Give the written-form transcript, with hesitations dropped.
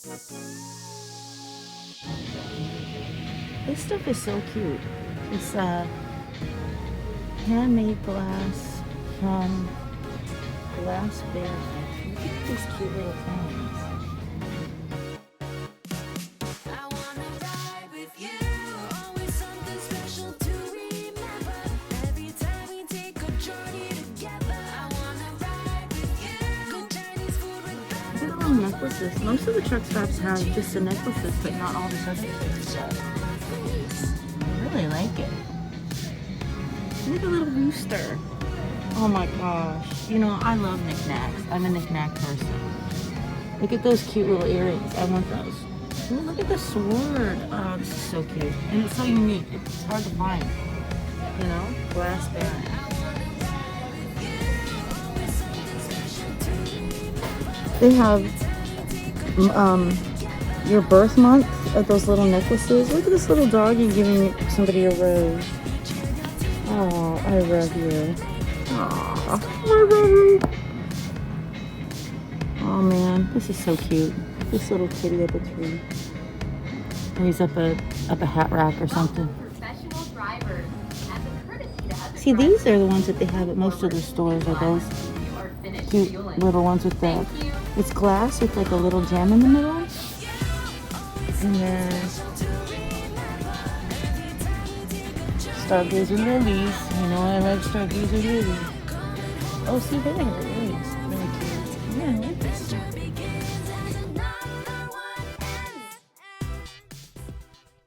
This stuff is so cute. It's handmade glass from Glass Bear. Look at these cute little things. I wanna ride with you, always something special to remember. Every time we take a journey together, I wanna ride with you. Good Chinese food with Look at the little necklaces. Most of the truck stops have just the necklaces, but not all the truck stops. I really like it. Look at the little rooster. Oh my gosh. You know, I love knickknacks. I'm a knickknack person. Look at those cute little earrings. I want those. Ooh, look at the sword. Oh, this is so cute. And it's so unique. It's hard to find. You know? Glass Bear. They have your birth month of those little necklaces. Look at this little doggy giving somebody a rose. Oh, I love you. Oh, I love you. Oh man, this is so cute. This little kitty up a tree. Or he's up a hat rack or something. See, these are the ones that they have at most of the stores. Are those cute little ones with the? It's glass with like a little gem in the middle. And then stargazer lilies. You know I like stargazer lilies. Oh, see there.